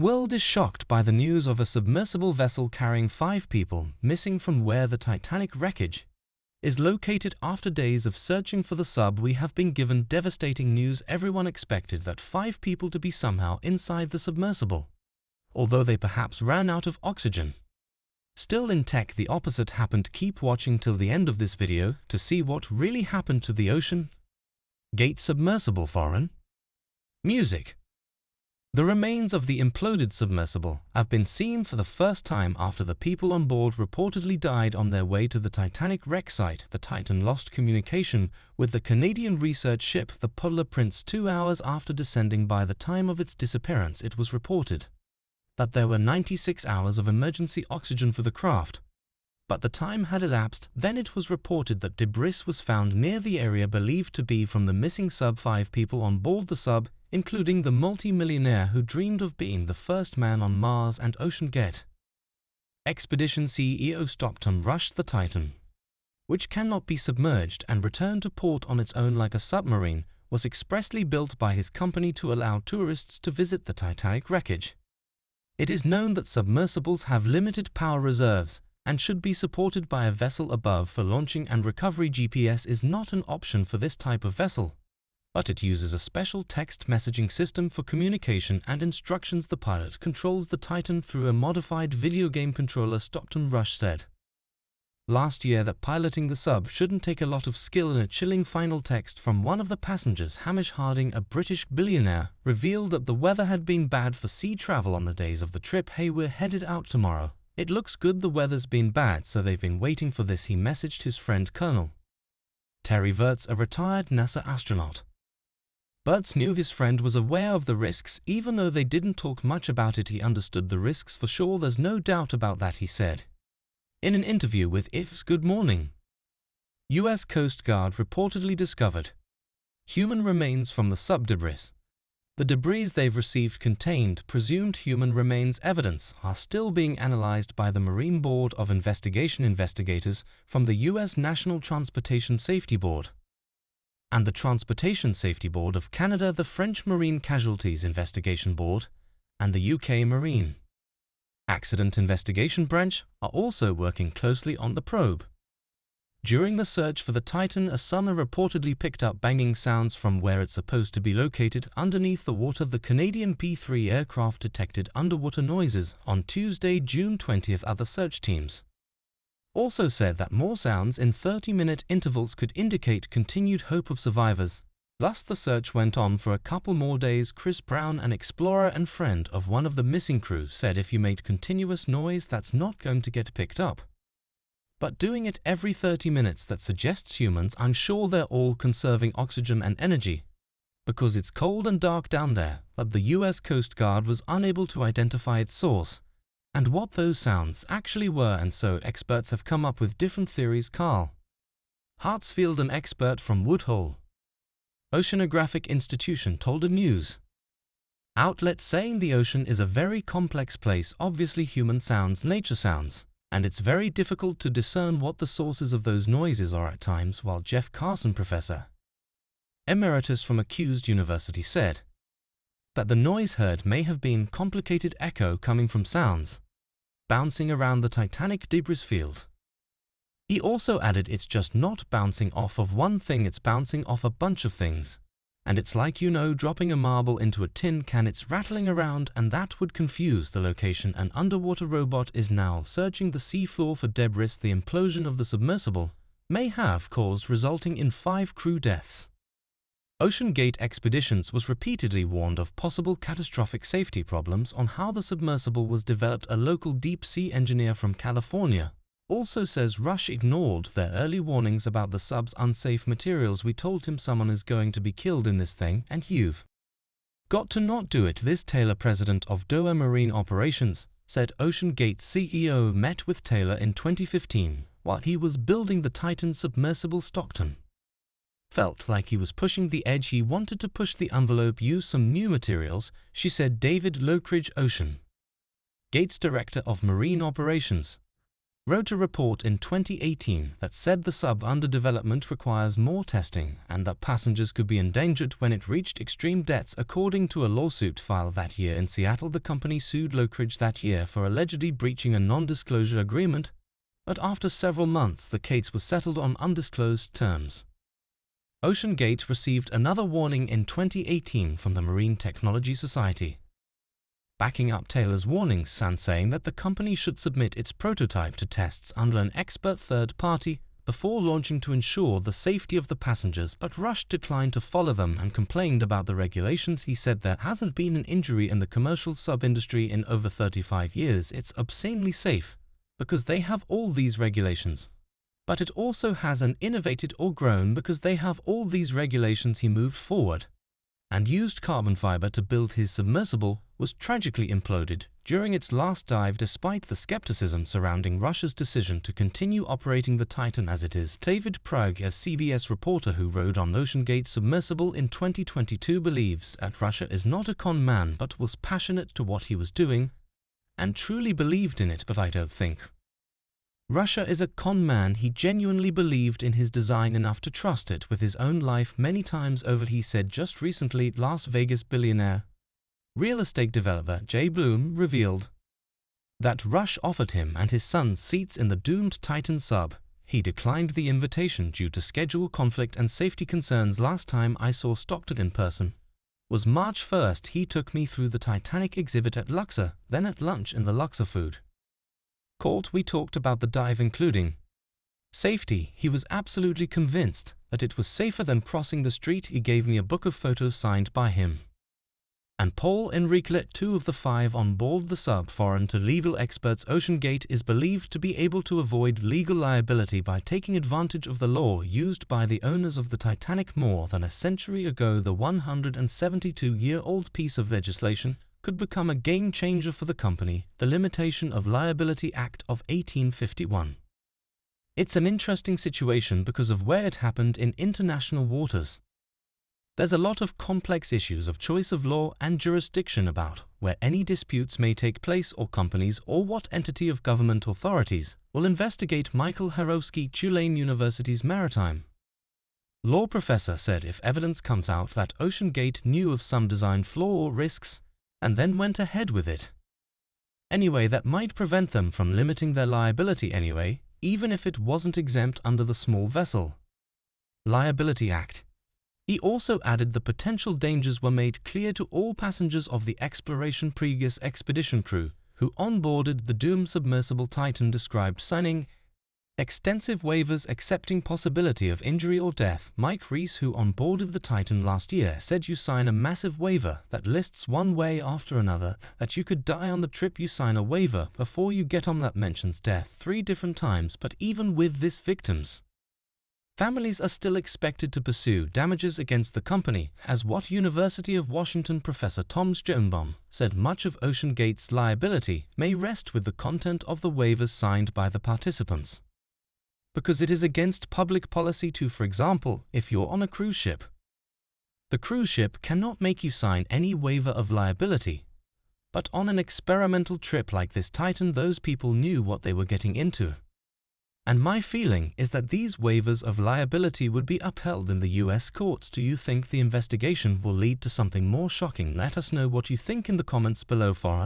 World is shocked by the news of a submersible vessel carrying 5 people missing from where the Titanic wreckage is located. After days of searching for the sub, we have been given devastating news. Everyone expected that 5 people to be somehow inside the submersible, although they perhaps ran out of oxygen. Still in tech, the opposite happened. Keep watching till the end of this video to see what really happened to the OceanGate Submersible. Foreign music. The remains of the imploded submersible have been seen for the first time after the people on board reportedly died on their way to the Titanic wreck site. The Titan lost communication with the Canadian research ship, the Polar Prince, 2 hours after descending. By the time of its disappearance, it was reported that there were 96 hours of emergency oxygen for the craft, but the time had elapsed. Then it was reported that debris was found near the area believed to be from the missing sub. 5 people on board the sub, including the multi-millionaire who dreamed of being the first man on Mars, and OceanGate Expedition CEO Stockton rushed the Titan, which cannot be submerged and return to port on its own like a submarine, was expressly built by his company to allow tourists to visit the Titanic wreckage. It is known that submersibles have limited power reserves and should be supported by a vessel above for launching and recovery. GPS is not an option for this type of vessel, but it uses a special text messaging system for communication and instructions. The pilot controls the Titan through a modified video game controller, Stockton Rush said last year that piloting the sub shouldn't take a lot of skill. In a chilling final text from one of the passengers, Hamish Harding, a British billionaire, revealed that the weather had been bad for sea travel on the days of the trip. "Hey, we're headed out tomorrow. It looks good. The weather's been bad, so they've been waiting for this," he messaged his friend Colonel Terry Virts, a retired NASA astronaut. Virts knew his friend was aware of the risks. Even though they didn't talk much about it, he understood the risks for sure. "There's no doubt about that," he said in an interview with IF's Good Morning. U.S. Coast Guard reportedly discovered human remains from the sub debris. The debris they've received contained presumed human remains. Evidence are still being analyzed by the Maritime Board of Investigation investigators from the U.S. National Transportation Safety Board and the Transportation Safety Board of Canada, the French Marine Casualties Investigation Board, and the UK Marine Accident Investigation Branch are also working closely on the probe. During the search for the Titan, a summer reportedly picked up banging sounds from where it's supposed to be located, underneath the water. The Canadian P-3 aircraft detected underwater noises on Tuesday, June 20th. Other search teams also said that more sounds in 30-minute intervals could indicate continued hope of survivors. Thus, the search went on for a couple more days. Chris Brown, an explorer and friend of one of the missing crew, said, "If you made continuous noise, that's not going to get picked up. But doing it every 30 minutes, that suggests humans. I'm sure they're all conserving oxygen and energy because it's cold and dark down there." But the U.S. Coast Guard was unable to identify its source and what those sounds actually were, and so experts have come up with different theories. Carl Hartsfield, an expert from Woodhull Oceanographic Institution, told a news outlet saying the ocean is a very complex place, obviously human sounds, nature sounds, and it's very difficult to discern what the sources of those noises are at times. While Jeff Carson, professor emeritus from Accused University, said that the noise heard may have been complicated echo coming from sounds bouncing around the Titanic debris field. He also added, "It's just not bouncing off of one thing, it's bouncing off a bunch of things. And it's like, dropping a marble into a tin can, it's rattling around, and that would confuse the location." An underwater robot is now searching the seafloor for debris the implosion of the submersible may have caused, resulting in 5 crew deaths. OceanGate Expeditions was repeatedly warned of possible catastrophic safety problems on how the submersible was developed. A local deep-sea engineer from California also says Rush ignored their early warnings about the sub's unsafe materials. "We told him someone is going to be killed in this thing, and you've got to not do it." Liz Taylor, president of Doha Marine Operations, said OceanGate CEO met with Taylor in 2015 while he was building the Titan submersible. Stockton felt like he was pushing the edge. He wanted to push the envelope, use some new materials, she said. David Lockridge, OceanGate's director of marine operations, wrote a report in 2018 that said the sub under development requires more testing and that passengers could be endangered when it reached extreme depths. According to a lawsuit filed that year in Seattle, the company sued wreckage that year for allegedly breaching a non-disclosure agreement, but after several months the case was settled on undisclosed terms. OceanGate received another warning in 2018 from the Marine Technology Society, backing up Taylor's warnings and saying that the company should submit its prototype to tests under an expert third party before launching to ensure the safety of the passengers, but Rush declined to follow them and complained about the regulations. He said there hasn't been an injury in the commercial sub-industry in over 35 years. It's obscenely safe because they have all these regulations. But it also hasn't innovated or grown because they have all these regulations. He moved forward and used carbon fiber to build his submersible, was tragically imploded during its last dive despite the skepticism surrounding Russia's decision to continue operating the Titan as it is. David Prag, a CBS reporter who rode on OceanGate Submersible in 2022, believes that Russia is not a con man but was passionate to what he was doing and truly believed in it. But I don't think Russia is a con man. He genuinely believed in his design enough to trust it with his own life many times over, he said. Just recently, Las Vegas billionaire real estate developer Jay Bloom revealed that Rush offered him and his son seats in the doomed Titan sub. He declined the invitation due to schedule conflict and safety concerns. Last time I saw Stockton in person was March 1st. He took me through the Titanic exhibit at Luxor, then at lunch in the Luxor food court. We talked about the dive, including safety. He was absolutely convinced that it was safer than crossing the street. He gave me a book of photos signed by him and Paul Enrique, 2 of the 5 on board the sub. Foreign to legal experts, OceanGate is believed to be able to avoid legal liability by taking advantage of the law used by the owners of the Titanic more than a century ago. The 172-year-old piece of legislation could become a game changer for the company, the Limitation of Liability Act of 1851. It's an interesting situation because of where it happened in international waters. There's a lot of complex issues of choice of law and jurisdiction about where any disputes may take place, or companies or what entity of government authorities will investigate. Michael Harowski, Tulane University's maritime law professor, said if evidence comes out that OceanGate knew of some design flaw or risks and then went ahead with it anyway, that might prevent them from limiting their liability anyway, even if it wasn't exempt under the Small Vessel Liability Act. He also added the potential dangers were made clear to all passengers of the exploration previous expedition crew who onboarded the doomed submersible Titan, described signing extensive waivers accepting possibility of injury or death. Mike Reese, who onboarded the Titan last year, said you sign a massive waiver that lists one way after another that you could die on the trip. You sign a waiver before you get on that mentions death 3 different times. But even with this, victims' families are still expected to pursue damages against the company, as what University of Washington professor Tom Schoenbaum said much of OceanGate's liability may rest with the content of the waivers signed by the participants, because it is against public policy to, for example, if you're on a cruise ship, the cruise ship cannot make you sign any waiver of liability. But on an experimental trip like this Titan, those people knew what they were getting into. And my feeling is that these waivers of liability would be upheld in the US courts. Do you think the investigation will lead to something more shocking? Let us know what you think in the comments below. Foreign